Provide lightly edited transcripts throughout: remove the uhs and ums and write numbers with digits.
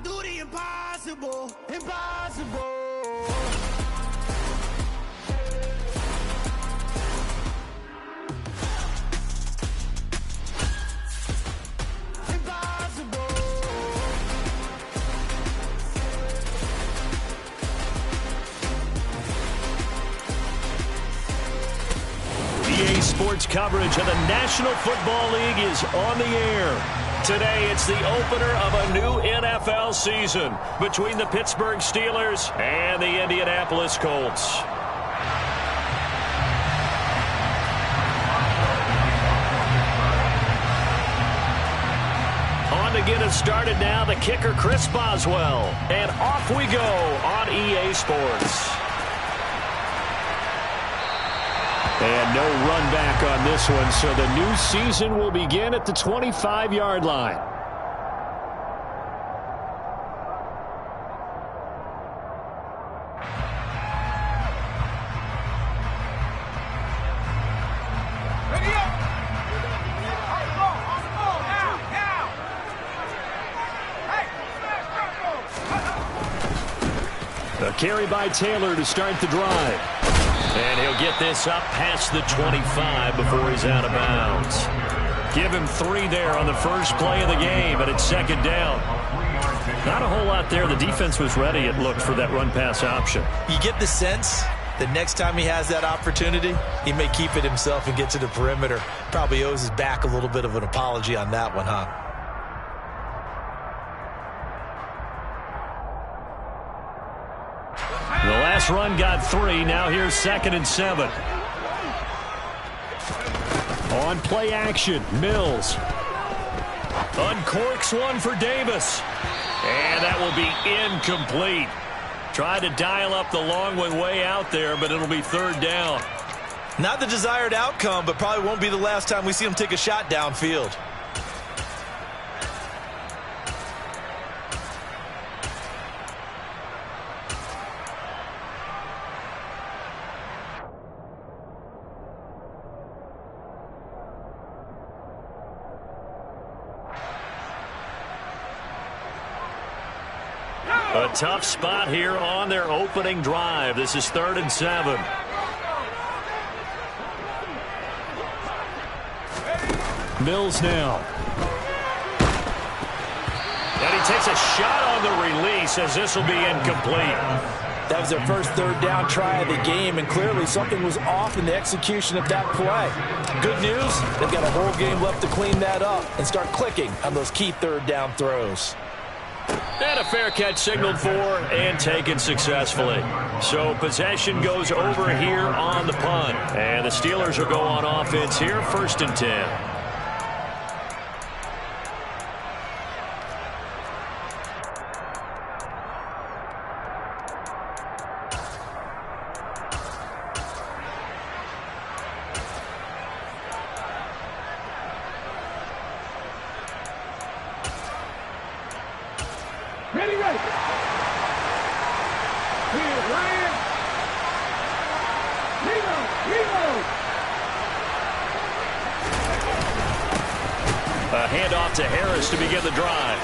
do the impossible, impossible. EA Sports coverage of the National Football League is on the air. Today, it's the opener of a new NFL season between the Pittsburgh Steelers and the Indianapolis Colts. On to get us started now, the kicker, Chris Boswell. And off we go on EA Sports. And no run back on this one, so the new season will begin at the 25-yard line. A carry by Taylor to start the drive. And he'll get this up past the 25 before he's out of bounds. Give him 3 there on the first play of the game, and it's second down. Not a whole lot there. The defense was ready, it looked, for that run-pass option. You get the sense that next time he has that opportunity, he may keep it himself and get to the perimeter. Probably owes his back a little bit of an apology on that one, huh? The last run got 3. Now here's 2nd and 7. On play action, Mills. Uncorks one for Davis. And that will be incomplete. Tried to dial up the long one way out there, but it'll be 3rd down. Not the desired outcome, but probably won't be the last time we see him take a shot downfield. A tough spot here on their opening drive. This is 3rd and 7. Mills now. And he takes a shot on the release as this will be incomplete. That was their first 3rd down try of the game, and clearly something was off in the execution of that play. Good news, they've got a whole game left to clean that up and start clicking on those key 3rd down throws. And a fair catch signaled for and taken successfully. So possession goes over here on the punt. And the Steelers will go on offense here, 1st and 10. A handoff to Harris to begin the drive.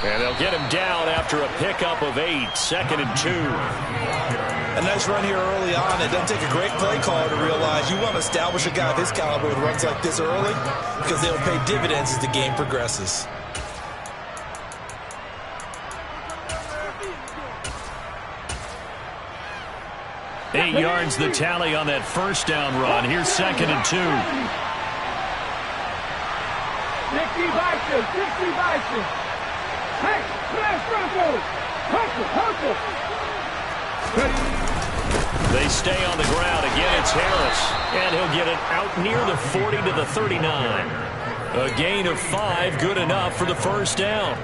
And they'll get him down after a pickup of 8, 2nd and 2. A nice run here early on. It doesn't take a great play caller to realize you want to establish a guy of his caliber with runs like this early because they'll pay dividends as the game progresses. Eight yards the tally on that 1st down run. Here's 2nd and 2. 60 Bison, 60 Bison. Hey, smash Bronco. Hustle. They stay on the ground. Again, it's Harris. And he'll get it out near the 40 to the 39. A gain of 5, good enough for the 1st down.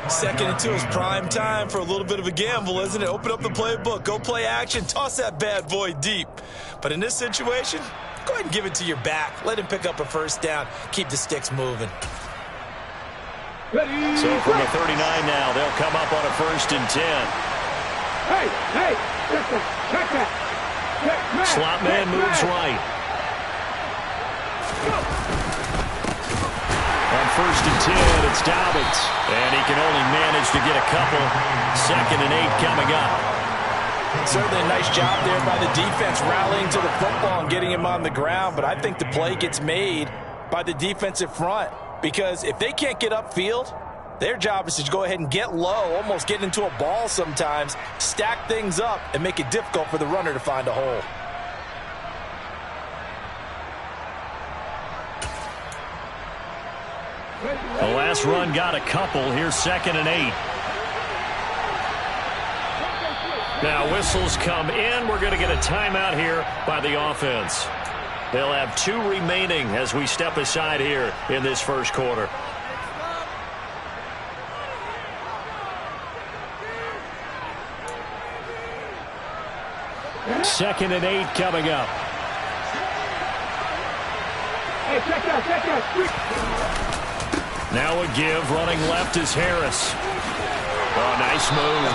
2nd and 2 is prime time for a little bit of a gamble, isn't it? Open up the playbook, go play action, toss that bad boy deep. But in this situation, go ahead and give it to your back. Let him pick up a 1st down. Keep the sticks moving. So from the 39 now, they'll come up on a 1st and 10. Hey, check that. Slot man moves right. On first and 10. It's Dobbins. And he can only manage to get a couple. 2nd and 8 coming up. Certainly a nice job there by the defense rallying to the football and getting him on the ground. But I think the play gets made by the defensive front. Because if they can't get upfield, their job is to go ahead and get low, almost get into a ball sometimes, stack things up, and make it difficult for the runner to find a hole. The last run got a couple. Here's 2nd and 8. Now whistles come in. We're going to get a timeout here by the offense. They'll have 2 remaining as we step aside here in this first quarter. Second and 8 coming up. Hey, check that. Now a give. Running left is Harris. Oh, nice move.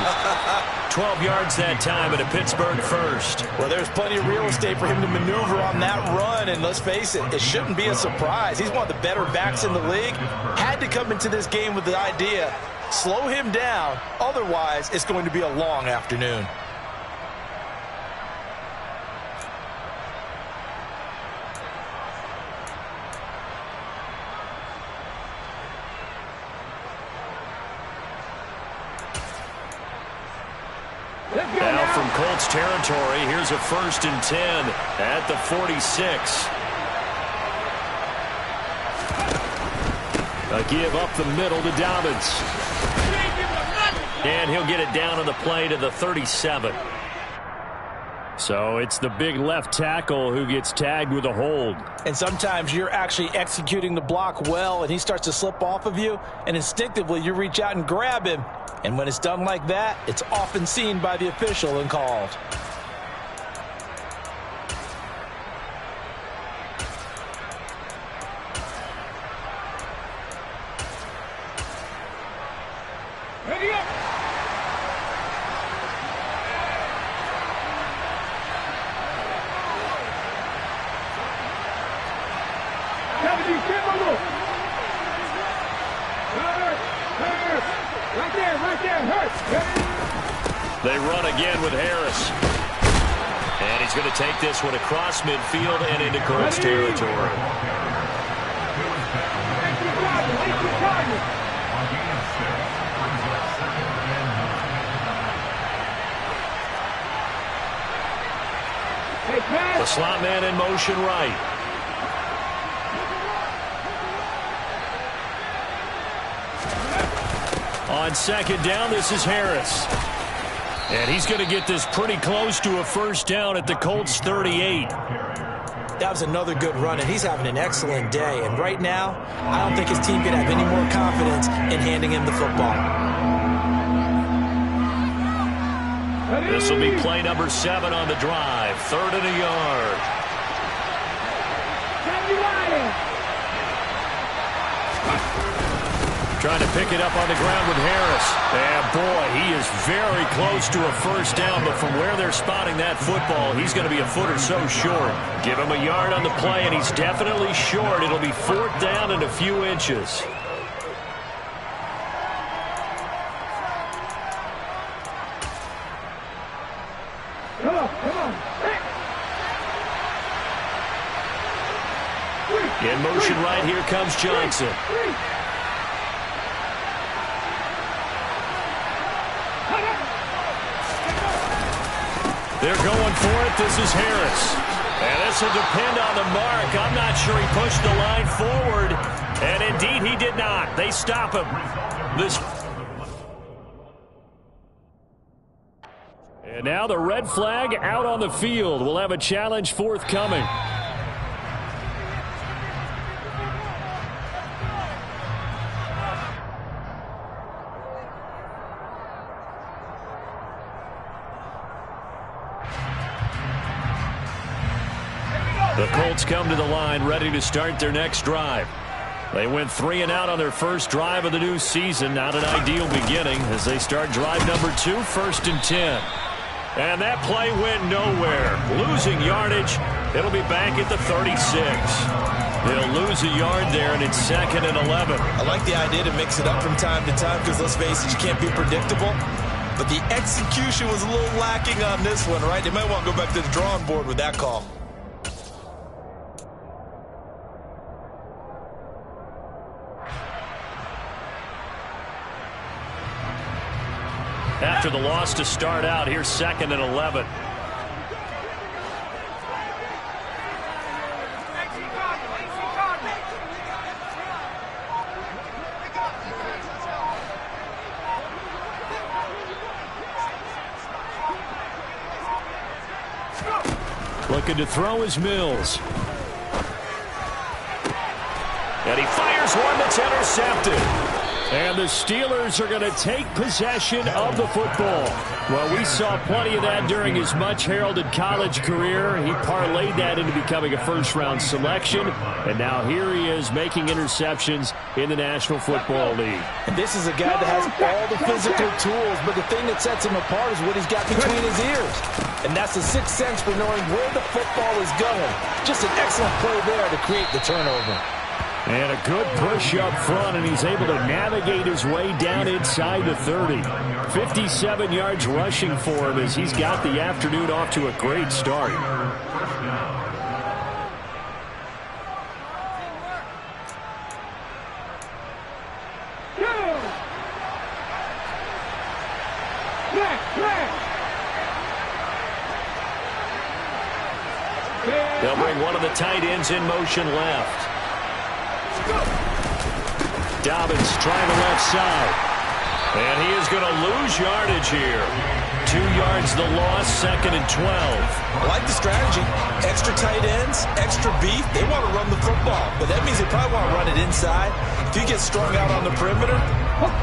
12 yards that time at a Pittsburgh first. Well, there's plenty of real estate for him to maneuver on that run. And let's face it, it shouldn't be a surprise. He's one of the better backs in the league. Had to come into this game with the idea, slow him down. Otherwise, it's going to be a long afternoon. Now from Colts territory, here's a 1st and 10 at the 46. A give up the middle to Dobbins. And he'll get it down on the play to the 37. So it's the big left tackle who gets tagged with a hold. And sometimes you're actually executing the block well, and he starts to slip off of you, and instinctively you reach out and grab him. And when it's done like that, it's often seen by the official and called. Ready up. They run again with Harris. And he's going to take this one across midfield and into Colts territory. The slot man in motion right. On 2nd down, this is Harris. And he's going to get this pretty close to a first down at the Colts 38. That was another good run, and he's having an excellent day. And right now, I don't think his team can have any more confidence in handing him the football. This will be play number 7 on the drive. 3rd and a yard. Trying to pick it up on the ground with Harris. And boy, he is very close to a first down, but from where they're spotting that football, he's going to be a foot or so short. Give him a yard on the play, and he's definitely short. It'll be 4th down and a few inches. In motion right, here comes Johnson. They're going for it. This is Harris. And this will depend on the mark. I'm not sure he pushed the line forward. And indeed, he did not. They stop him. And now the red flag out on the field. We'll have a challenge forthcoming. The Colts come to the line ready to start their next drive. They went 3 and out on their first drive of the new season. Not an ideal beginning as they start drive number 2, 1st and 10. And that play went nowhere. Losing yardage. It'll be back at the 36. He'll lose a yard there, and it's 2nd and 11. I like the idea to mix it up from time to time because, let's face it, you can't be predictable. But the execution was a little lacking on this one, right? They might want to go back to the drawing board with that call. After the loss to start out, here's 2nd and 11. Looking to throw is Mills. And he fires one that's intercepted. And the Steelers are going to take possession of the football. Well, we saw plenty of that during his much-heralded college career. He parlayed that into becoming a first-round selection. And now here he is making interceptions in the National Football League. And this is a guy that has all the physical tools, but the thing that sets him apart is what he's got between his ears. And that's the sixth sense for knowing where the football is going. Just an excellent play there to create the turnover. And a good push up front, and he's able to navigate his way down inside the 30. 57 yards rushing for him as he's got the afternoon off to a great start. They'll bring one of the tight ends in motion left. Dobbins trying the left side. And he is going to lose yardage here. 2 yards the loss, 2nd and 12. I like the strategy. Extra tight ends, extra beef. They want to run the football, but that means they probably want to run it inside. If you get strung out on the perimeter,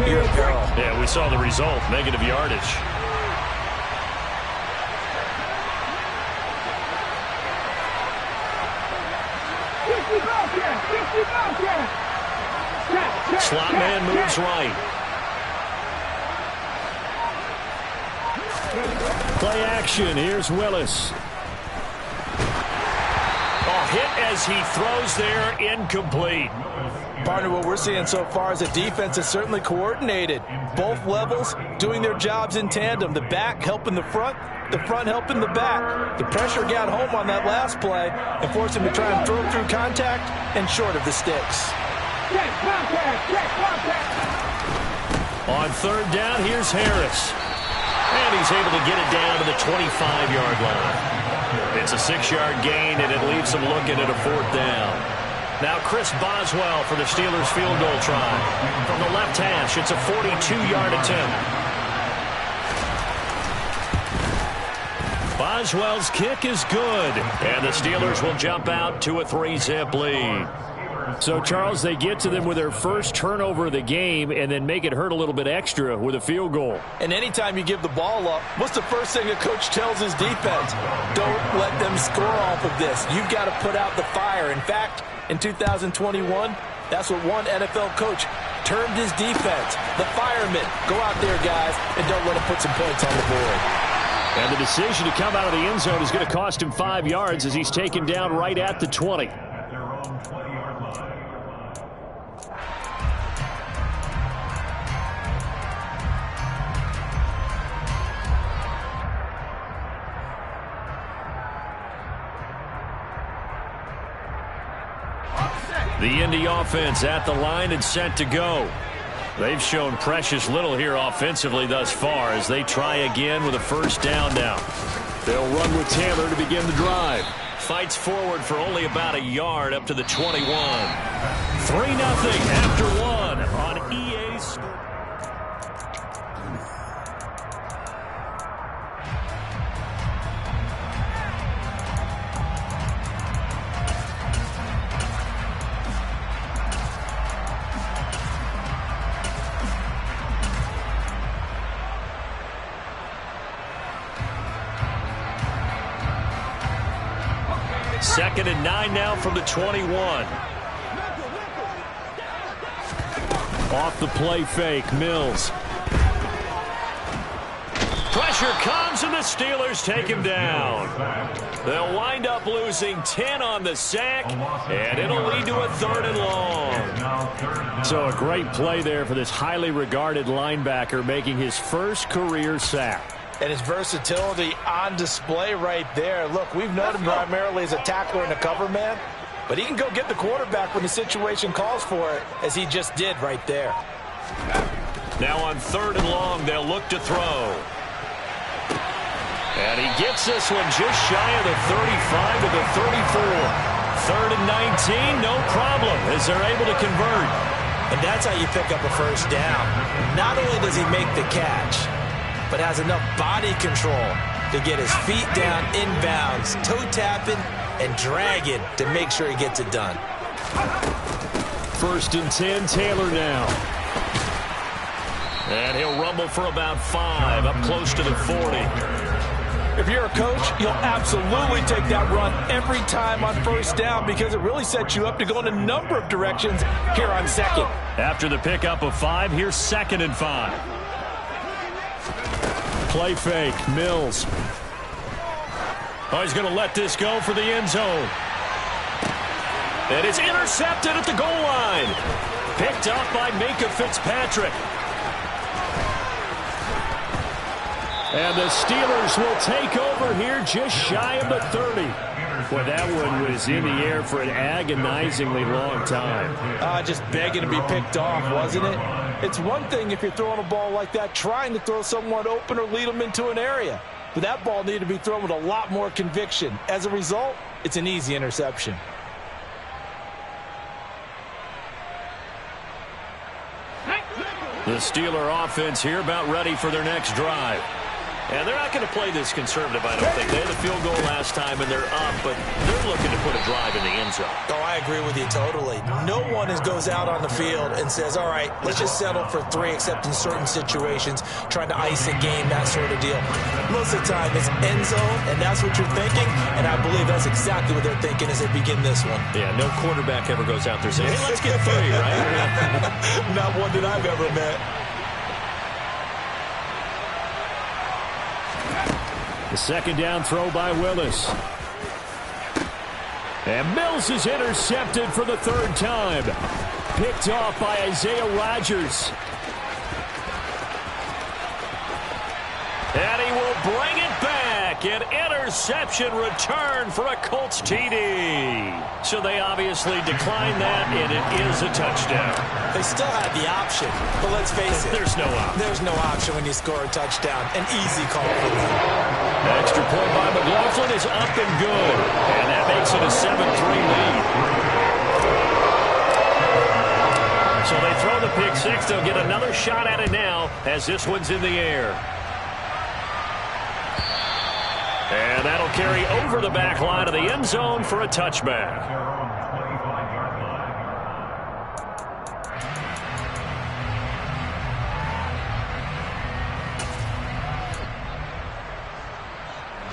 you're in peril. Yeah, we saw the result, negative yardage. Slot man moves right. Play action. Here's Willis. Hit as he throws there, incomplete. Partner, what we're seeing so far is a defense that's certainly coordinated. Both levels doing their jobs in tandem. The back helping the front helping the back. The pressure got home on that last play and forced him to try and throw through contact and short of the sticks. On 3rd down, here's Harris. And he's able to get it down to the 25-yard line. It's a 6-yard gain, and it leaves him looking at a 4th down. Now Chris Boswell for the Steelers field goal try. From the left hash, it's a 42-yard attempt. Boswell's kick is good, and the Steelers will jump out to a 3-zip lead. So, Charles, they get to them with their first turnover of the game and then make it hurt a little bit extra with a field goal. And anytime you give the ball up, what's the first thing a coach tells his defense? Don't let them score off of this. You've got to put out the fire. In fact, in 2021, that's what one NFL coach termed his defense. The firemen. Go out there, guys, and don't let them put some points on the board. And the decision to come out of the end zone is going to cost him 5 yards as he's taken down right at the 20. The Indy offense at the line and set to go. They've shown precious little here offensively thus far as they try again with a 1st down now. They'll run with Taylor to begin the drive. Fights forward for only about a yard up to the 21. 3-0 after 1 on EA Sports. Second and 9 now from the 21. Off the play fake, Mills. Pressure comes, and the Steelers take him down. They'll wind up losing 10 on the sack, and it'll lead to a 3rd and long. So a great play there for this highly regarded linebacker, making his first career sack. And his versatility on display right there. Look, we've known him primarily as a tackler and a cover man, but he can go get the quarterback when the situation calls for it, as he just did right there. Now on 3rd and long, they'll look to throw. And he gets this one just shy of the 35 to the 34. 3rd and 19, no problem, as they're able to convert. And that's how you pick up a first down. Not only does he make the catch, but has enough body control to get his feet down inbounds, toe tapping, and dragging to make sure he gets it done. 1st and 10, Taylor now. And he'll rumble for about 5, up close to the 40. If you're a coach, you'll absolutely take that run every time on first down because it really sets you up to go in a number of directions here on 2nd. After the pickup of 5, here's 2nd and 5. Play fake, Mills. Oh, he's going to let this go for the end zone. And it's intercepted at the goal line. Picked up by Me&Kae Fitzpatrick. And the Steelers will take over here just shy of the 30. Boy, that one was in the air for an agonizingly long time. Just begging to be picked off, wasn't it? It's one thing if you're throwing a ball like that, trying to throw someone open or lead them into an area. But that ball needed to be thrown with a lot more conviction. As a result, it's an easy interception. The Steeler offense here about ready for their next drive. And they're not going to play this conservative, I don't think. They had the field goal last time, and they're up, but they're looking to put a drive in the end zone. Oh, I agree with you totally. No one goes out on the field and says, all right, let's just settle for 3, except in certain situations, trying to ice a game, that sort of deal. Most of the time, it's end zone, and that's what you're thinking, and I believe that's exactly what they're thinking as they begin this one. Yeah, no quarterback ever goes out there saying, hey, let's get 3, right? Not one that I've ever met. The 2nd down throw by Willis. And Mills is intercepted for the 3rd time. Picked off by Isaiah Rodgers. And he will bring it back. An interception return for a Colts TD. So they obviously declined that, and it is a touchdown. They still had the option, but let's face it. There's no option. There's no option when you score a touchdown. An easy call for them. Extra point by McLaughlin is up and good. And that makes it a 7-3 lead. So they throw the pick 6. They'll get another shot at it now as this one's in the air. And that'll carry over the back line of the end zone for a touchback.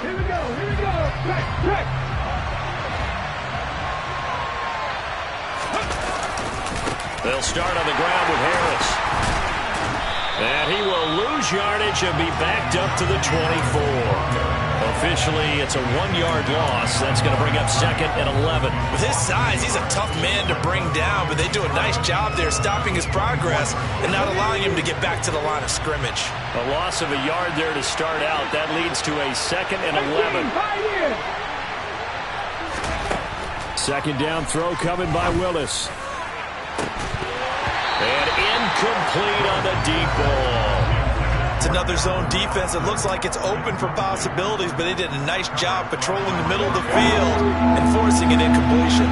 Here we go. Check. They'll start on the ground with Harris. And he will lose yardage and be backed up to the 24. Officially, it's a 1-yard loss. That's going to bring up 2nd and 11. With his size, he's a tough man to bring down, but they do a nice job there stopping his progress and not allowing him to get back to the line of scrimmage. A loss of a yard there to start out. That leads to a 2nd and 11. 2nd down throw coming by Willis. And incomplete on the deep ball. It's another zone defense. It looks like it's open for possibilities, but they did a nice job patrolling the middle of the field and forcing an incompletion.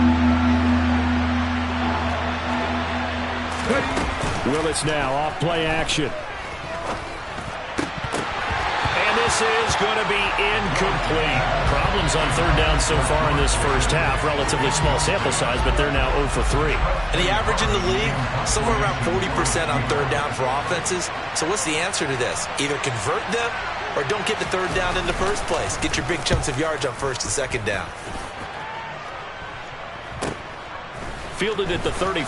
Willis now off play action. And this is going to be incomplete. Problems on 3rd down so far in this first half. Relatively small sample size, but they're now 0 for 3. And the average in the league, somewhere around 40% on 3rd down for offenses. So what's the answer to this? Either convert them or don't get the 3rd down in the first place. Get your big chunks of yards on 1st and 2nd down. Fielded at the 33.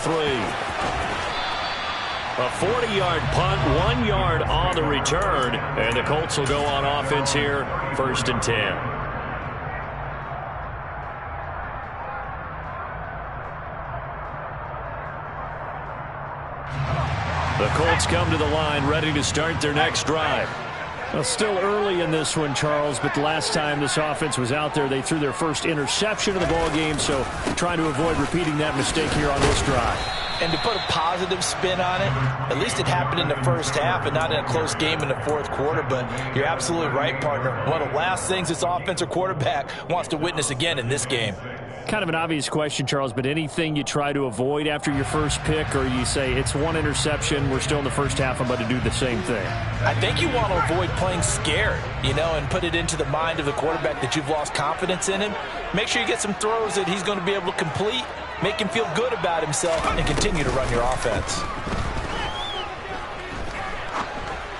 A 40-yard punt, 1 yard on the return, and the Colts will go on offense here, 1st and 10. The Colts come to the line, ready to start their next drive. Well, still early in this one, Charles, but the last time this offense was out there, they threw their first interception of the ball game, so trying to avoid repeating that mistake here on this drive. And to put a positive spin on it, at least it happened in the first half and not in a close game in the fourth quarter. But you're absolutely right, partner. One of the last things this offensive quarterback wants to witness again in this game. Kind of an obvious question, Charles, but anything you try to avoid after your first pick, or you say it's one interception, we're still in the first half, I'm about to do the same thing? I think you want to avoid playing scared, and put it into the mind of the quarterback that you've lost confidence in him. Make sure you get some throws that he's going to be able to complete, make him feel good about himself, and continue to run your offense.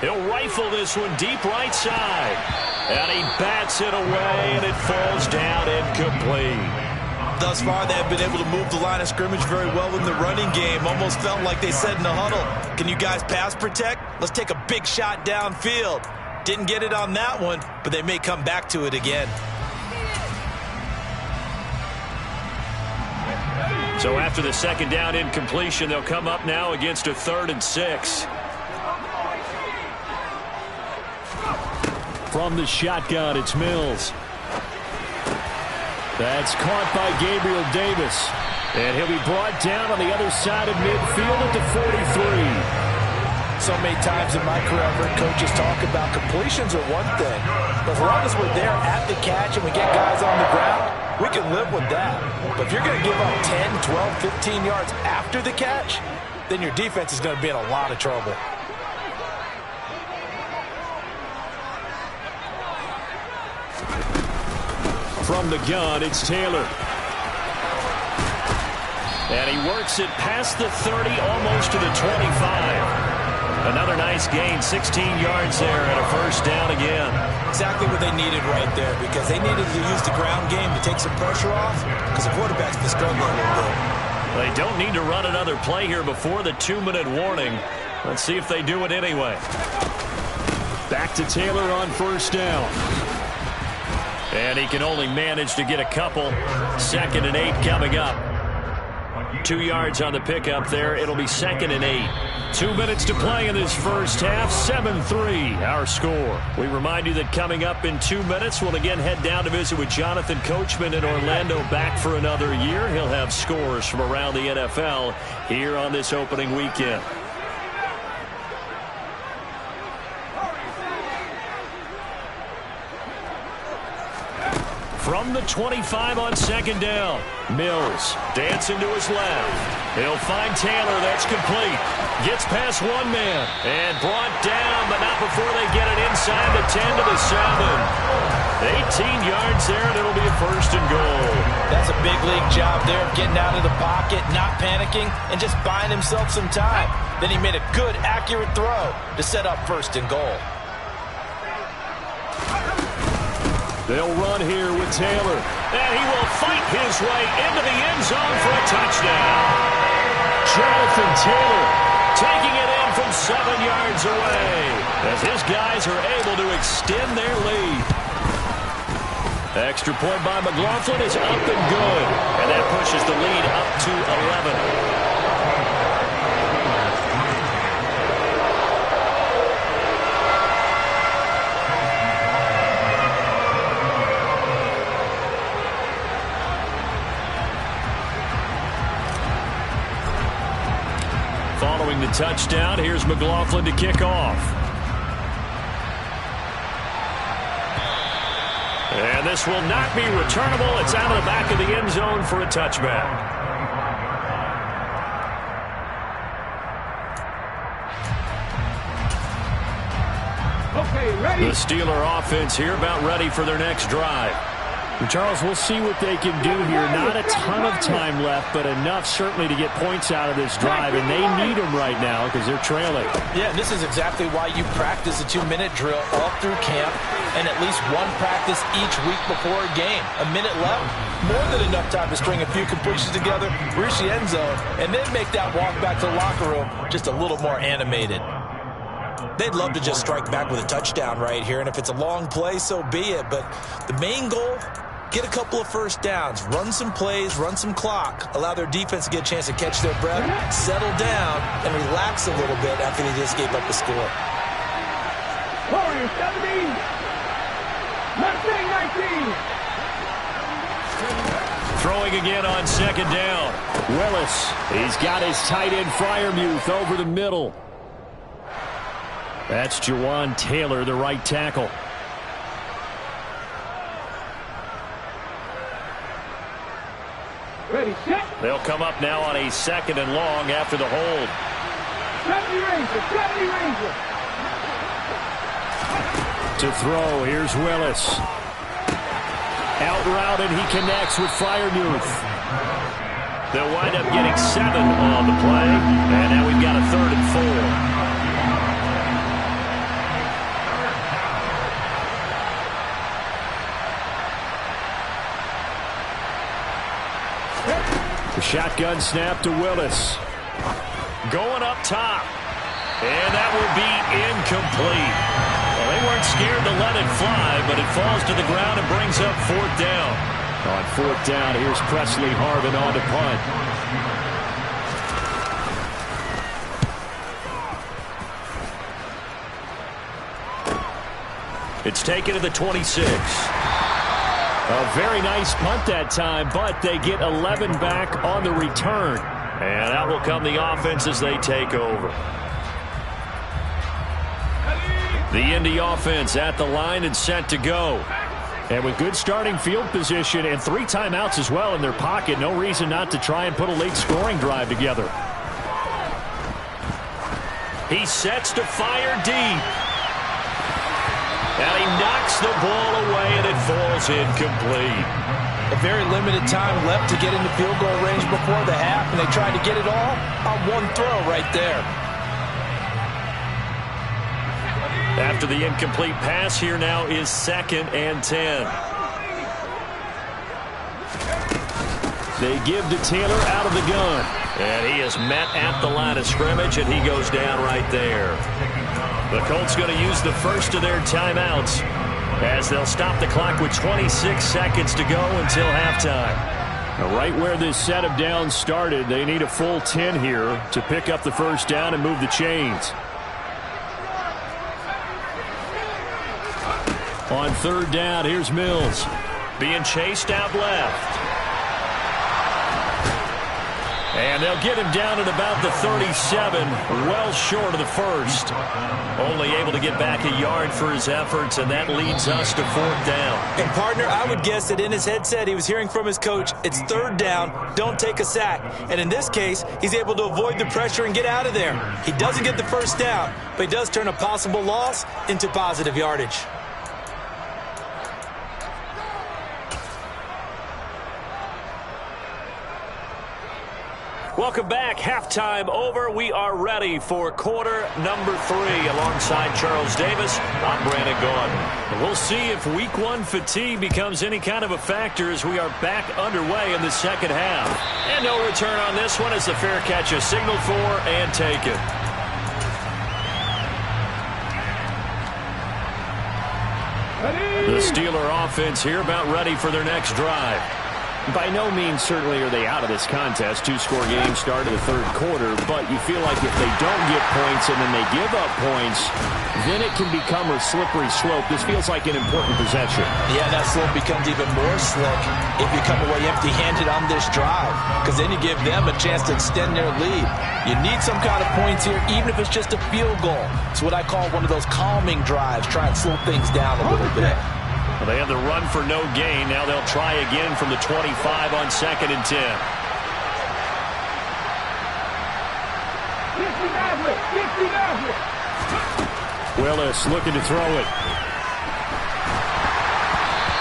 He'll rifle this one deep right side. And he bats it away, and it falls down incomplete. Thus far, they have been able to move the line of scrimmage very well in the running game. Almost felt like they said in the huddle, can you guys pass protect? Let's take a big shot downfield. Didn't get it on that one, but they may come back to it again. So after the second down incompletion, they'll come up now against a 3rd and 6. From the shotgun, it's Mills. That's caught by Gabriel Davis. And he'll be brought down on the other side of midfield at the 43. So many times in my career, I've heard coaches talk about completions are one thing. But as long as we're there at the catch and we get guys on the ground, we can live with that. But if you're going to give up 10, 12, 15 yards after the catch, then your defense is going to be in a lot of trouble. From the gun, it's Taylor. And he works it past the 30, almost to the 25. Another nice gain, 16 yards there, and a 1st down again. Exactly what they needed right there, because they needed to use the ground game to take some pressure off, because the quarterback's been struggling a little bit. They don't need to run another play here before the 2-minute warning. Let's see if they do it anyway. Back to Taylor on 1st down. And he can only manage to get a couple. 2nd and 8 coming up. 2 yards on the pickup there. It'll be 2nd and 8. 2 minutes to play in this first half. 7-3 our score. We remind you that coming up in 2 minutes, we'll again head down to visit with Jonathan Coachman in Orlando, back for another year. He'll have scores from around the NFL here on this opening weekend. From the 25 on 2nd down. Mills dancing to his left. He'll find Taylor. That's complete. Gets past one man. And brought down, but not before they get it inside the 10 to the 7. 18 yards there, and it'll be a 1st and goal. That's a big league job there, getting out of the pocket, not panicking, and just buying himself some time. Then he made a good, accurate throw to set up 1st and goal. They'll run here with Taylor. And he will fight his way into the end zone for a touchdown. Jonathan Taylor taking it in from 7 yards away as his guys are able to extend their lead. Extra point by McLaughlin is up and good. And that pushes the lead up to 11. Following the touchdown, here's McLaughlin to kick off. And this will not be returnable. It's out of the back of the end zone for a touchback. Okay, ready? The Steeler offense here about ready for their next drive. Charles, we'll see what they can do here. Not a ton of time left, but enough certainly to get points out of this drive, and they need them right now because they're trailing. Yeah, this is exactly why you practice a 2-minute drill all through camp and at least one practice each week before a game. A minute left, more than enough time to string a few completions together, reach the end zone, and then make that walk back to the locker room just a little more animated. They'd love to just strike back with a touchdown right here, and if it's a long play, so be it. But the main goal, get a couple of first downs, run some plays, run some clock, allow their defense to get a chance to catch their breath, settle down, and relax a little bit after they just gave up the score. Warriors 17, Mustang 19. Throwing again on second down. Willis, he's got his tight end Freiermuth over the middle. That's Jawan Taylor, the right tackle. Ready, set. They'll come up now on a second and long after the hold. 70 Ranger, 70 Ranger. To throw, here's Willis. Out route, and he connects with Freiermuth. They'll wind up getting 7 on the play, and now we've got a 3rd and 4. The shotgun snap to Willis. Going up top. And that will be incomplete. Well, they weren't scared to let it fly, but it falls to the ground and brings up 4th down. On 4th down, here's Presley Harvin on to punt. It's taken to the 26. A very nice punt that time, but they get 11 back on the return. And out will come the offense as they take over. The Indy offense at the line and set to go. And with good starting field position and 3 timeouts as well in their pocket, no reason not to try and put a late scoring drive together. He sets to fire deep. And he knocks the ball away, and it falls incomplete. A very limited time left to get into field goal range before the half, and they tried to get it all on one throw right there. After the incomplete pass, here now is 2nd and 10. They give to Taylor out of the gun. And he is met at the line of scrimmage, and he goes down right there. The Colts going to use the first of their timeouts as they'll stop the clock with 26 seconds to go until halftime. Now, right where this set of downs started, they need a full 10 here to pick up the first down and move the chains. On 3rd down, here's Mills. Being chased out left. And they'll get him down at about the 37, well short of the first. Only able to get back a yard for his efforts, and that leads us to 4th down. And, partner, I would guess that in his headset he was hearing from his coach, it's 3rd down, don't take a sack. And in this case, he's able to avoid the pressure and get out of there. He doesn't get the first down, but he does turn a possible loss into positive yardage. Welcome back. Halftime over. We are ready for quarter number 3. Alongside Charles Davis, I'm Brandon Gaudin. And we'll see if week 1 fatigue becomes any kind of a factor as we are back underway in the second half. And no return on this one as the fair catch is signaled for and taken. The Steeler offense here about ready for their next drive. By no means certainly are they out of this contest. 2-score game start of the 3rd quarter, but you feel like if they don't get points and then they give up points, then it can become a slippery slope. This feels like an important possession. Yeah, that slope becomes even more slick if you come away empty-handed on this drive, because then you give them a chance to extend their lead. You need some kind of points here, even if it's just a field goal. It's what I call one of those calming drives. Try and slow things down a little bit. Well, they have the run for no gain. Now they'll try again from the 25 on 2nd and 10. Willis looking to throw it.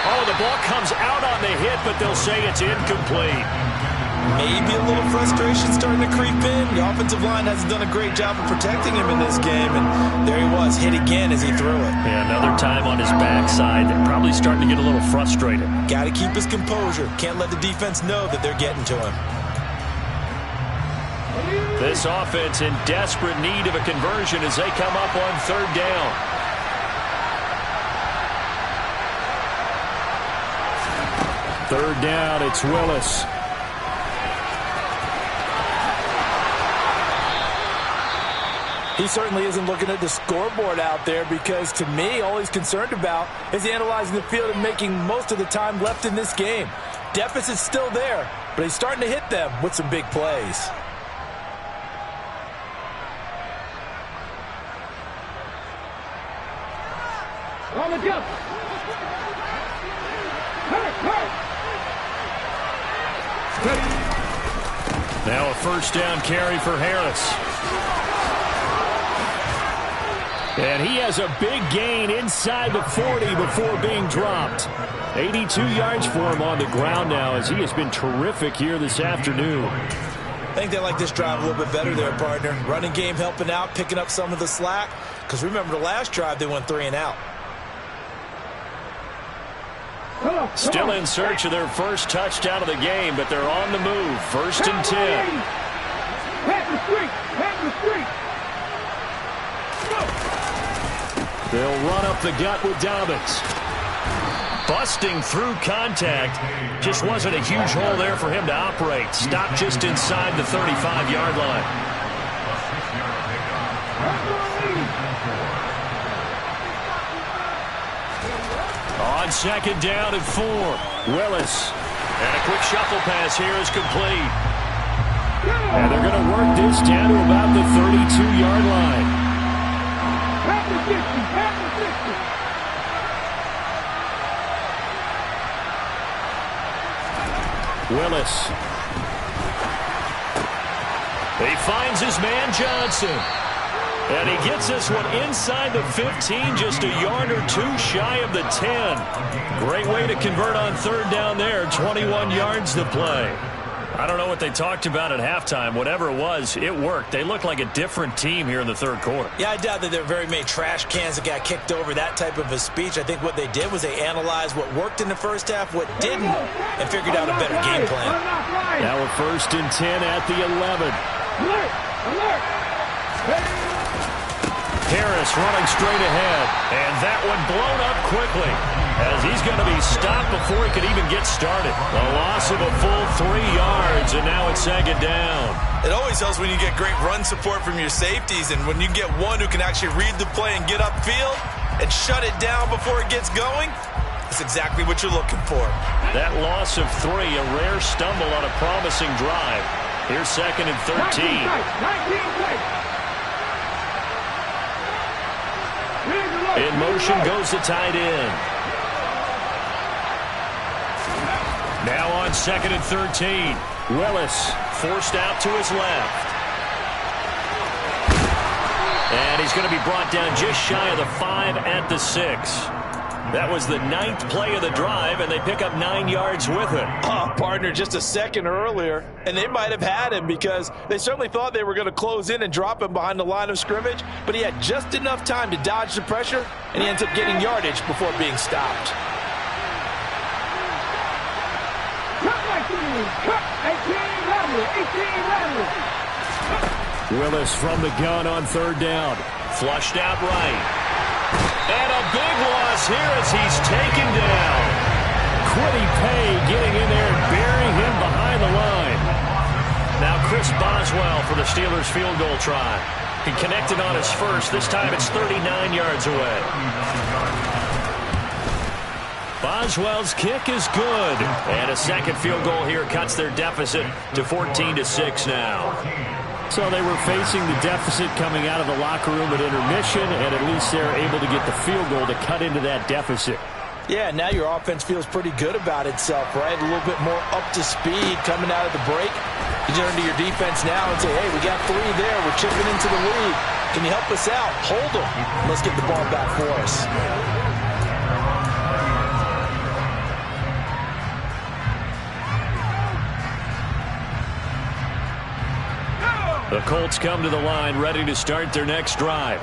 Oh, Oh, the ball comes out on the hit, but they'll say it's incomplete. Maybe a little frustration starting to creep in. The offensive line hasn't done a great job of protecting him in this game, and there he was, hit again as he threw it. Yeah, another time on his backside. They're probably starting to get a little frustrated. Got to keep his composure. Can't let the defense know that they're getting to him. This offense in desperate need of a conversion as they come up on third down. Third down, it's Willis. He certainly isn't looking at the scoreboard out there because, to me, all he's concerned about is analyzing the field and making most of the time left in this game. Deficit's still there, but he's starting to hit them with some big plays. On the jump. Hurt. Now a first down carry for Harris. And he has a big gain inside the 40 before being dropped. 82 yards for him on the ground now as he has been terrific here this afternoon. I think they like this drive a little bit better there, partner. Running game helping out, picking up some of the slack. Because remember the last drive, they went 3 and out. Still in search of their first touchdown of the game, but they're on the move. First and 10. Pat the street. They'll run up the gut with Dobbins. Busting through contact. Just wasn't a huge hole there for him to operate. Stopped just inside the 35-yard line. On second down and 4. Willis. And a quick shuffle pass here is complete. And they're going to work this down to about the 32-yard line. Willis. He finds his man Johnson. And he gets this one inside the 15, just a yard or two shy of the 10. Great way to convert on third down there. 21 yards to play. I don't know what they talked about at halftime. Whatever it was, it worked. They look like a different team here in the third quarter. Yeah, I doubt that there are very many trash cans that got kicked over, that type of a speech. I think what they did was they analyzed what worked in the first half, what didn't, and figured out a better game plan. Now a first and 10 at the 11. Alert! Harris running straight ahead, and that one blown up quickly as he's going to be stopped before he could even get started. A loss of a full 3 yards, and now it's second down. It always helps when you get great run support from your safeties, and when you get one who can actually read the play and get upfield and shut it down before it gets going, that's exactly what you're looking for. That loss of 3, a rare stumble on a promising drive. Here's second and 13. 19 In motion goes the tight end. Now on second and 13. Willis forced out to his left. And he's going to be brought down just shy of the 5 at the 6. That was the 9th play of the drive, and they pick up 9 yards with it. Oh, partner, just a second earlier, and they might have had him because they certainly thought they were going to close in and drop him behind the line of scrimmage, but he had just enough time to dodge the pressure, and he ends up getting yardage before being stopped. Cut 18 Willis from the gun on third down. Flushed out right. And a big loss here as he's taken down. Me&Kae getting in there and burying him behind the line. Now Chris Boswell for the Steelers field goal try. He connected on his first. This time it's 39 yards away. Boswell's kick is good. And a second field goal here cuts their deficit to 14-6 now. So they were facing the deficit coming out of the locker room at intermission, and at least they're able to get the field goal to cut into that deficit. Yeah, now your offense feels pretty good about itself, right? A little bit more up to speed coming out of the break. You turn to your defense now and say, hey, we got 3 there. We're chipping into the lead. Can you help us out? Hold them. Let's get the ball back for us. The Colts come to the line ready to start their next drive.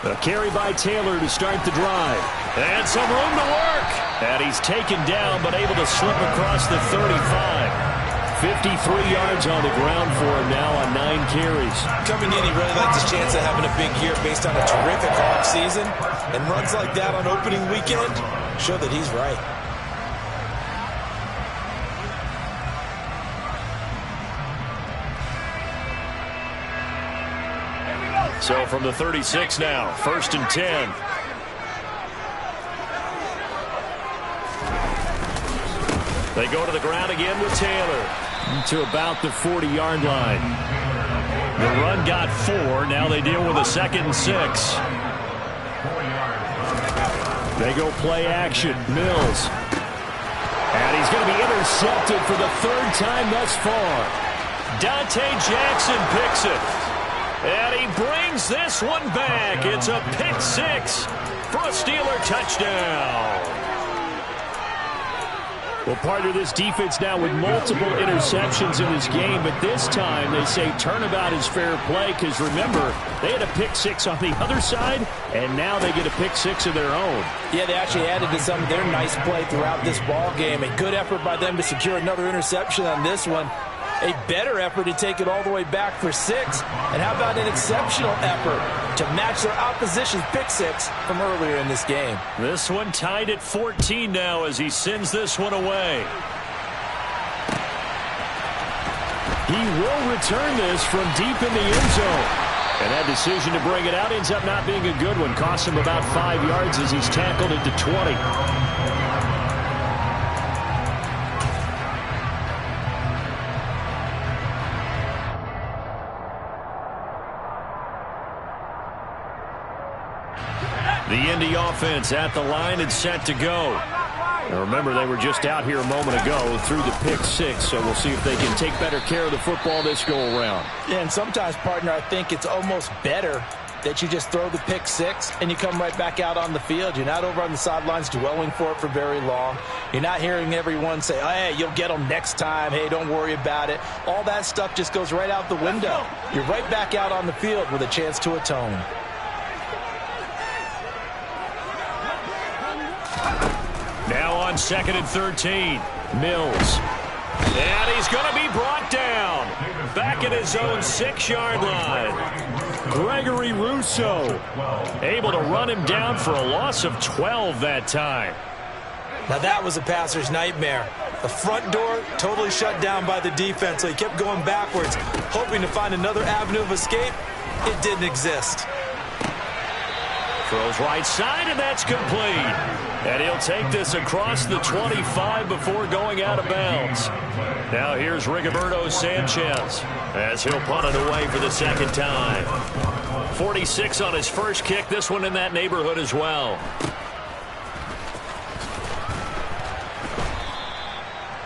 A carry by Taylor to start the drive. And some room to work. And he's taken down but able to slip across the 35. 53 yards on the ground for him now on 9 carries. Coming in, he really likes his chance of having a big year based on a terrific offseason. And runs like that on opening weekend show that he's right. So from the 36 now, 1st and 10. They go to the ground again with Taylor to about the 40-yard line. The run got 4. Now they deal with a 2nd and 6. They go play action. Mills. And he's going to be intercepted for the 3rd time thus far. Dante Jackson picks it. And he brings this one back. It's a pick 6 for a Steeler touchdown. Well, part of this defense now with multiple interceptions in this game, but this time they say turnabout is fair play because, remember, they had a pick 6 on the other side, and now they get a pick 6 of their own. Yeah, they actually added to some of their nice play throughout this ball game. A good effort by them to secure another interception on this one. A better effort to take it all the way back for 6. And how about an exceptional effort to match their opposition's pick 6 from earlier in this game? This one tied at 14 now as he sends this one away. He will return this from deep in the end zone. And that decision to bring it out ends up not being a good one. Costs him about 5 yards as he's tackled at the 20. The Indy offense at the line and set to go. Now remember, they were just out here a moment ago through the pick 6, so we'll see if they can take better care of the football this go-around. Yeah, and sometimes, partner, I think it's almost better that you just throw the pick 6 and you come right back out on the field. You're not over on the sidelines dwelling for it for very long. You're not hearing everyone say, hey, you'll get them next time. Hey, don't worry about it. All that stuff just goes right out the window. You're right back out on the field with a chance to atone. Now on 2nd and 13, Mills. And he's going to be brought down. Back at his own 6-yard line. Gregory Rousseau able to run him down for a loss of 12 that time. Now that was a passer's nightmare. The front door totally shut down by the defense, so he kept going backwards, hoping to find another avenue of escape. It didn't exist. Throws right side, and that's complete. And he'll take this across the 25 before going out of bounds. Now here's Rigoberto Sanchez as he'll punt it away for the 2nd time. 46 on his first kick. This one in that neighborhood as well.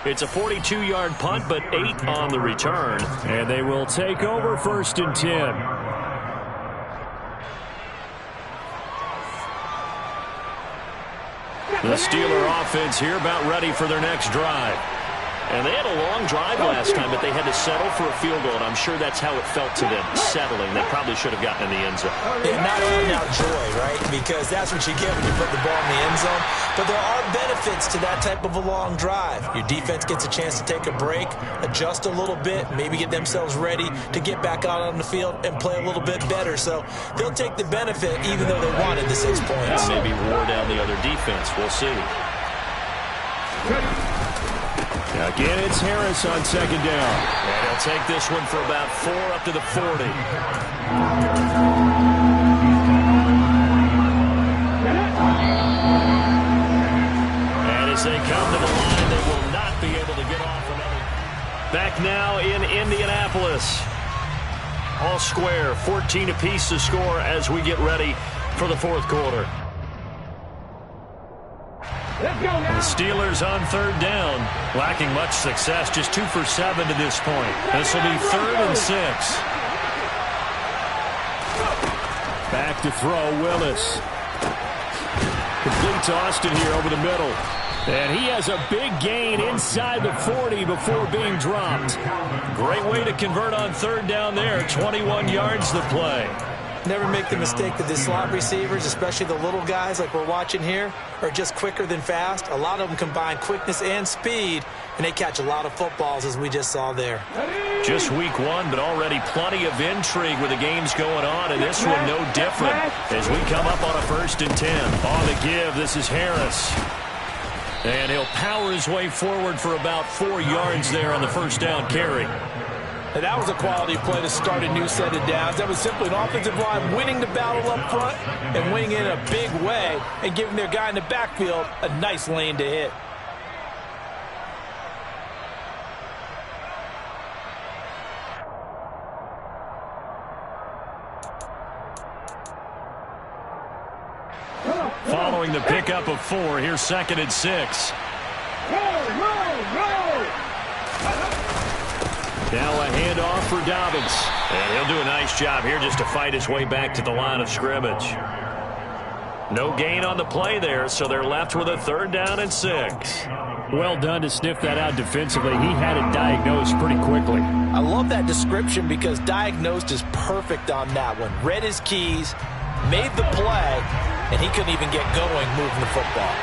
It's a 42-yard punt, but 8 on the return. And they will take over 1st and 10. The Steeler offense here about ready for their next drive. And they had a long drive last time, but they had to settle for a field goal, and I'm sure that's how it felt to them, settling. They probably should have gotten in the end zone. And not only now joy, right? Because that's what you get when you put the ball in the end zone. But there are benefits to that type of a long drive. Your defense gets a chance to take a break, adjust a little bit, maybe get themselves ready to get back out on the field and play a little bit better. So they'll take the benefit even though they wanted the 6 points. Maybe wore down the other defense. We'll see. Again, it's Harris on 2nd down. And he'll take this one for about 4 up to the 40. And as they come to the line, they will not be able to get off another. Back now in Indianapolis. All square, 14 apiece to score as we get ready for the 4th quarter. The Steelers on 3rd down, lacking much success, just 2 for 7 to this point. This will be 3rd and 6. Back to throw, Willis. Complete to Austin here over the middle. And he has a big gain inside the 40 before being dropped. Great way to convert on third down there. 21 yards the play. Never make the mistake that the slot receivers, especially the little guys like we're watching here, are just quicker than fast. A lot of them combine quickness and speed, and they catch a lot of footballs, as we just saw there. Just week one, but already plenty of intrigue with the games going on, and this one no different as we come up on a 1st and 10. On the give, this is Harris. And he'll power his way forward for about 4 yards there on the 1st down carry. And that was a quality play to start a new set of downs. That was simply an offensive line winning the battle up front and winning it in a big way and giving their guy in the backfield a nice lane to hit. Following the pickup of 4, here's 2nd and 6. Now a handoff for Dobbins. And he'll do a nice job here just to fight his way back to the line of scrimmage. No gain on the play there, so they're left with a 3rd down and 6. Well done to sniff that out defensively. He had it diagnosed pretty quickly. I love that description because diagnosed is perfect on that one. Read his keys, made the play, and he couldn't even get going moving the football.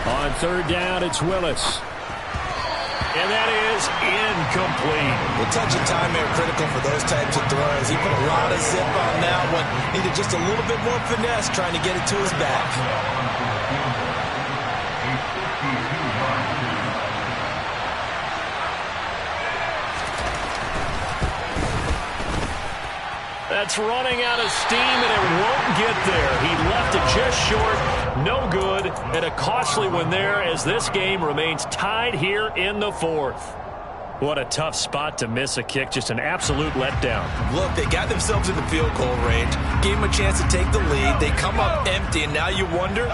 On 3rd down, it's Willis. And that is incomplete. The touch and time are critical for those types of throws. He put a lot of zip on that one. Needed just a little bit more finesse trying to get it to his back. That's running out of steam, and it won't get there. He left it just short. No good, and a costly one there as this game remains tied here in the 4th. What a tough spot to miss a kick. Just an absolute letdown. Look, they got themselves in the field goal range, gave them a chance to take the lead. They come up empty, and now you wonder,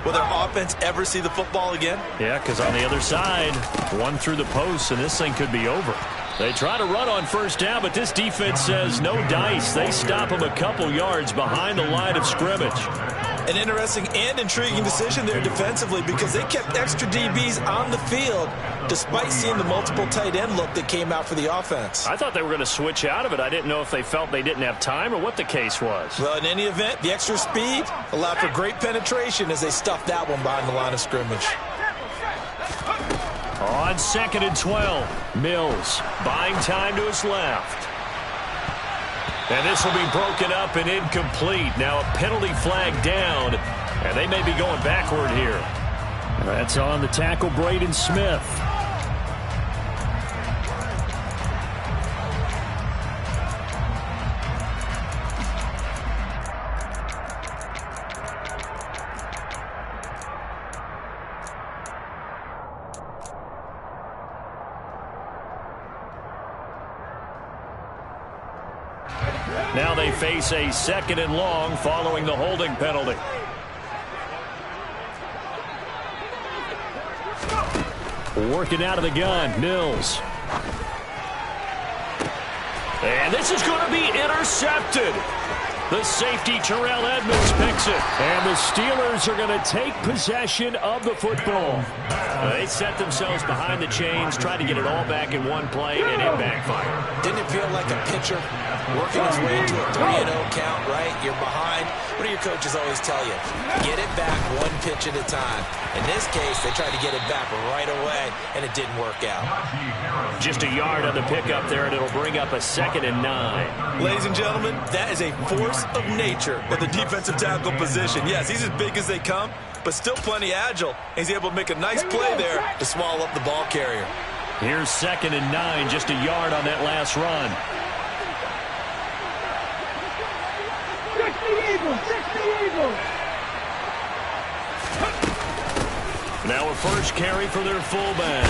will their offense ever see the football again? Yeah, because on the other side, one through the post, and this thing could be over. They try to run on 1st down, but this defense says no dice. They stop them a couple yards behind the line of scrimmage. An interesting and intriguing decision there defensively because they kept extra DBs on the field despite seeing the multiple tight end look that came out for the offense. I thought they were going to switch out of it. I didn't know if they felt they didn't have time or what the case was. Well, in any event, the extra speed allowed for great penetration as they stuffed that one behind the line of scrimmage. On 2nd and 12, Mills buying time to his left. And this will be broken up and incomplete. Now a penalty flag down, and they may be going backward here. That's on the tackle, Braden Smith. Now they face a 2nd and long following the holding penalty. Working out of the gun, Mills. And this is going to be intercepted. The safety, Terrell Edmonds, picks it. And the Steelers are going to take possession of the football. They set themselves behind the chains, tried to get it all back in one play, and it backfired. Didn't it feel like a pitcher working his way into a 3-0 count, right? You're behind. What do your coaches always tell you? Get it back one pitch at a time. In this case, they tried to get it back right away, and it didn't work out. Just a yard on the pickup there, and it'll bring up a 2nd and 9. Ladies and gentlemen, that is a force of nature at the defensive tackle position. Yes, he's as big as they come, but still plenty agile. He's able to make a nice play there to swallow up the ball carrier. Here's 2nd and 9, just a yard on that last run. 60 Eagles! Now a first carry for their fullback.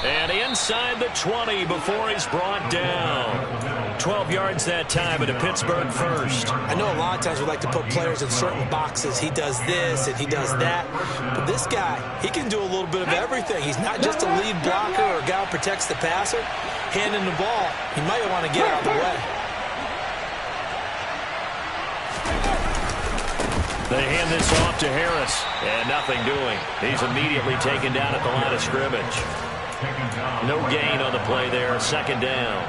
And inside the 20 before he's brought down. 12 yards that time and a Pittsburgh first. I know a lot of times we like to put players in certain boxes. He does this and he does that. But this guy, he can do a little bit of everything. He's not just a lead blocker or a guy who protects the passer. Handing the ball, he might want to get out of the way. They hand this off to Harris, and nothing doing. He's immediately taken down at the line of scrimmage. No gain on the play there, second down.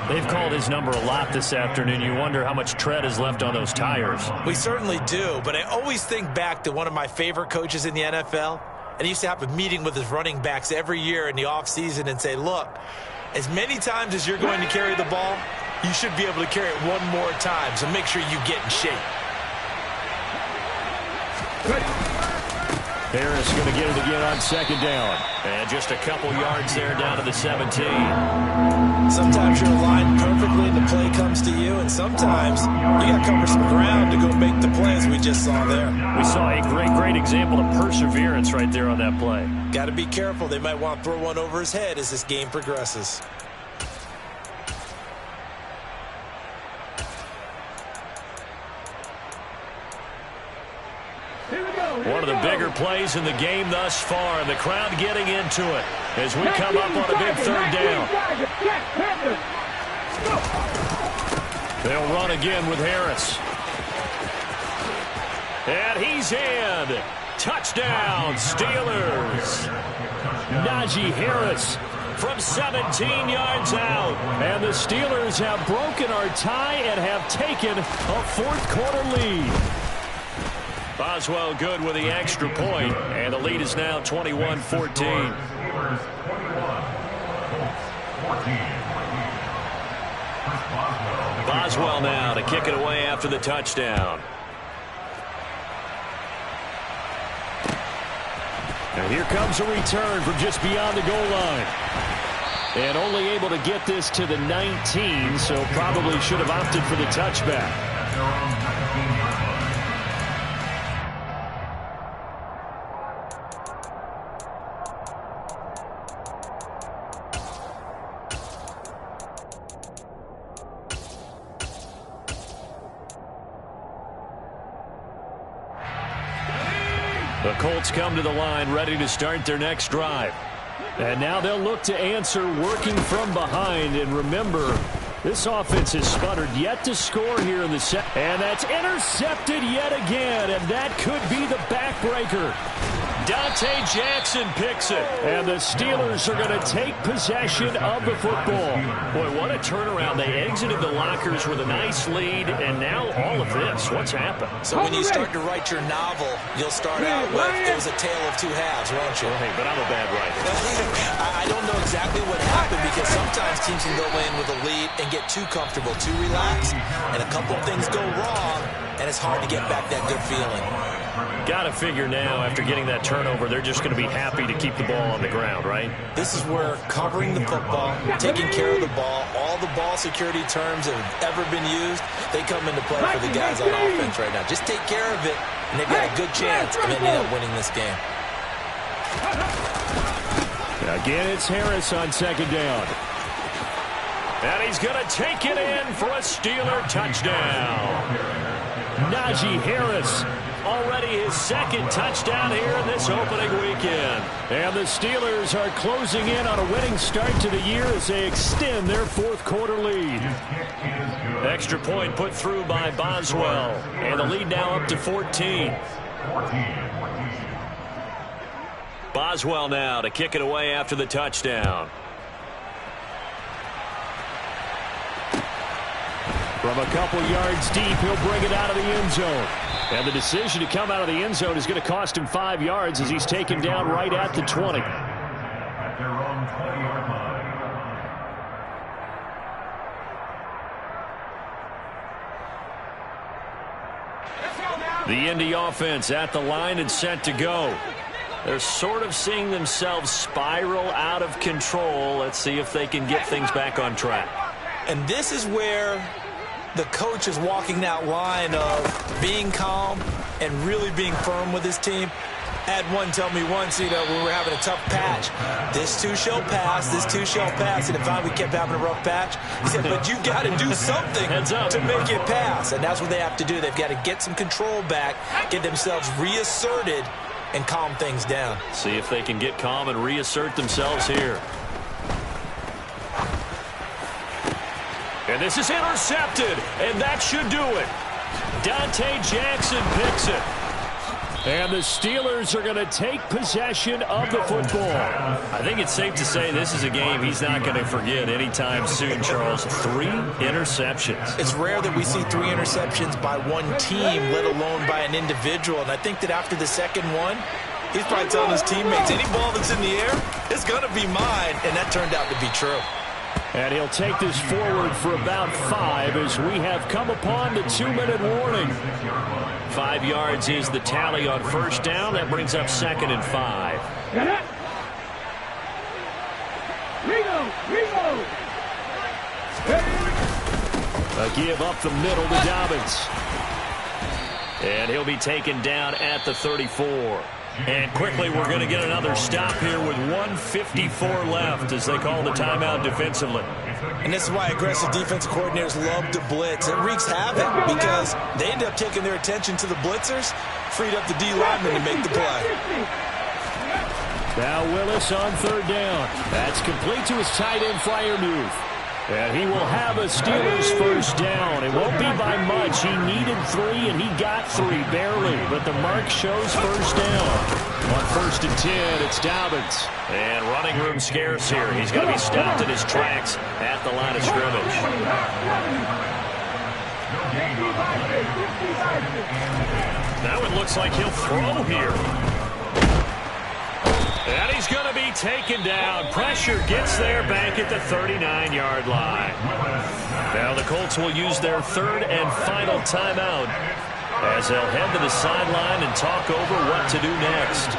They've called his number a lot this afternoon. You wonder how much tread is left on those tires. We certainly do, but I always think back to one of my favorite coaches in the NFL, and he used to have a meeting with his running backs every year in the offseason and say, look, as many times as you're going to carry the ball, you should be able to carry it one more time, so make sure you get in shape. Harris going to get it again on second down. And just a couple yards there down to the 17. Sometimes you're aligned perfectly and the play comes to you, and sometimes you got to cover some ground to go make the play, as we just saw there. We saw a great example of perseverance right there on that play. Got to be careful. They might want to throw one over his head as this game progresses. One of the bigger plays in the game thus far, and the crowd getting into it as we come up on a big third down. They'll run again with Harris. And he's in. Touchdown, Steelers. Najee Harris from 17 yards out. And the Steelers have broken our tie and have taken a fourth-quarter lead. Boswell good with the extra point, and the lead is now 21-14. Boswell now to kick it away after the touchdown. And here comes a return from just beyond the goal line. And only able to get this to the 19, so probably should have opted for the touchback. The Colts come to the line ready to start their next drive. And now they'll look to answer working from behind. And remember, this offense has sputtered yet to score here in the second. And that's intercepted yet again. And that could be the backbreaker. Dante Jackson picks it. And the Steelers are going to take possession of the football. Boy, what a turnaround. They exited the lockers with a nice lead, and now all of this. What's happened? So when you start to write your novel, you'll start out with, it was a tale of two halves, won't you? Hey, but I'm a bad writer. I don't know exactly what happened, because sometimes teams can go in with a lead and get too comfortable, too relaxed, and a couple of things go wrong, and it's hard to get back that good feeling. Got to figure now, after getting that turnover, they're just going to be happy to keep the ball on the ground, right? This is where covering the football, taking care of the ball, all the ball security terms that have ever been used, they come into play for the guys on offense right now. Just take care of it, and they've got a good chance of ending up winning this game. Again, it's Harris on second down. And he's going to take it in for a Steeler touchdown. Najee Harris, already his second touchdown here in this opening weekend. And the Steelers are closing in on a winning start to the year as they extend their fourth-quarter lead. Extra point put through by Boswell. And the lead now up to 14. Boswell now to kick it away after the touchdown. From a couple yards deep, he'll bring it out of the end zone. And the decision to come out of the end zone is going to cost him 5 yards as he's taken down right at the 20. The Indy offense at the line and set to go. They're sort of seeing themselves spiral out of control. Let's see if they can get things back on track. And this is where the coach is walking that line of being calm and really being firm with his team. Had one tell me once, when we were having a tough patch, this too shall pass, this too shall pass. And if we kept having a rough patch, he said, but you got to do something to make it pass. And that's what they have to do. They've got to get some control back, get themselves reasserted, and calm things down. See if they can get calm and reassert themselves here. And this is intercepted, and that should do it. Dante Jackson picks it. And the Steelers are going to take possession of the football. I think it's safe to say this is a game he's not going to forget anytime soon, Charles. 3 interceptions. It's rare that we see 3 interceptions by one team, let alone by an individual. And I think that after the second one, he's probably telling his teammates, any ball that's in the air is going to be mine. And that turned out to be true. And he'll take this forward for about 5 as we have come upon the 2-minute warning. 5 yards is the tally on first down. That brings up 2nd and 5. A give up the middle to Dobbins. And he'll be taken down at the 34. And quickly, we're going to get another stop here with 1:54 left as they call the timeout defensively. And this is why aggressive defensive coordinators love to blitz. It wreaks havoc because they end up taking their attention to the blitzers, freed up the D lineman to make the play. Now Willis on 3rd down. That's complete to his tight end flyer move. And he will have a Steelers first down. It won't be by much. He needed 3, and he got 3, barely. But the mark shows first down. On 1st and 10, it's Dobbins. And running room scarce here. He's going to be stopped in his tracks at the line of scrimmage. Now it looks like he'll throw here. And he's going to be taken down. Pressure gets there back at the 39-yard line. Now the Colts will use their 3rd and final timeout as they'll head to the sideline and talk over what to do next.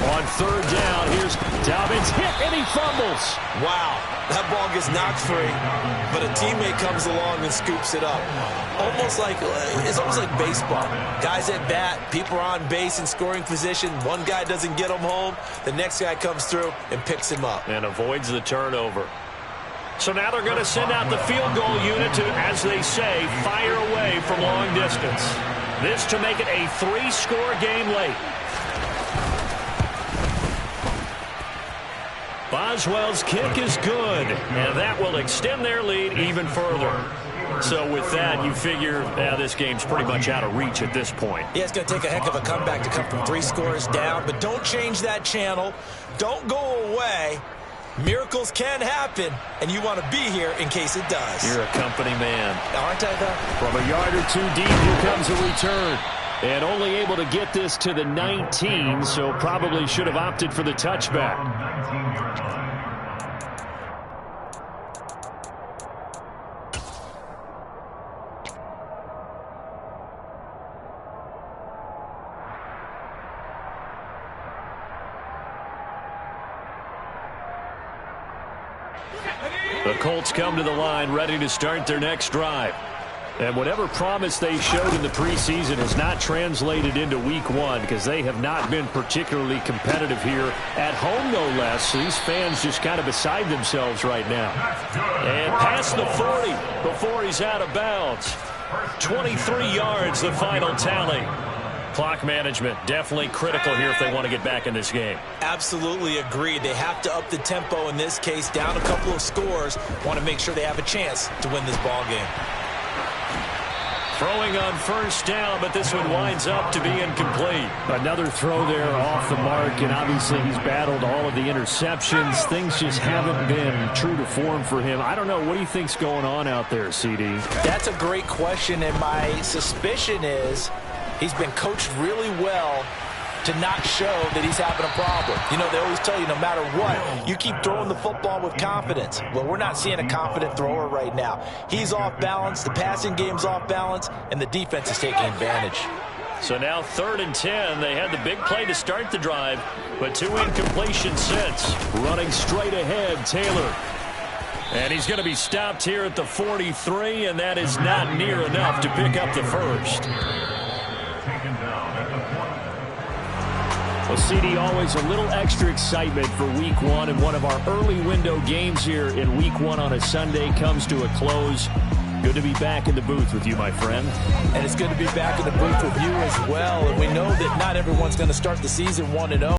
On 3rd down, here's Dobbins hit, and he fumbles. Wow, that ball gets knocked free, but a teammate comes along and scoops it up. It's almost like baseball. Guys at bat, people are on base in scoring position. One guy doesn't get him home. The next guy comes through and picks him up. And avoids the turnover. So now they're going to send out the field goal unit to, as they say, fire away from long distance. This to make it a 3-score game late. Boswell's kick is good, and that will extend their lead even further. So with that, you figure this game's pretty much out of reach at this point. Yeah, it's going to take a heck of a comeback to come from 3 scores down, but don't change that channel. Don't go away. Miracles can happen, and you want to be here in case it does. You're a company man. Aren't I, though? From a yard or 2 deep, here comes a return. And only able to get this to the 19, so probably should have opted for the touchback. The Colts come to the line ready to start their next drive. And whatever promise they showed in the preseason has not translated into week 1 because they have not been particularly competitive here at home, no less. So these fans just kind of beside themselves right now. And past the 40 before he's out of bounds. 23 yards, the final tally. Clock management definitely critical here if they want to get back in this game. Absolutely agreed. They have to up the tempo in this case, down a couple of scores. Want to make sure they have a chance to win this ball game. Throwing on first down, but this one winds up to be incomplete. Another throw there off the mark, and obviously he's battled all of the interceptions. Things just haven't been true to form for him. I don't know. What do you think's going on out there, CD? That's a great question, and my suspicion is he's been coached really well to not show that he's having a problem. You know, they always tell you no matter what, you keep throwing the football with confidence. Well, we're not seeing a confident thrower right now. He's off balance, the passing game's off balance, and the defense is taking advantage. So now 3rd and 10. They had the big play to start the drive, but 2 incompletions since. Running straight ahead, Taylor. And he's going to be stopped here at the 43, and that is not near enough to pick up the first. Well, CD, always a little extra excitement for Week 1, and one of our early window games here in Week 1 on a Sunday comes to a close. Good to be back in the booth with you, my friend. And it's good to be back in the booth with you as well. And we know that not everyone's going to start the season 1-0.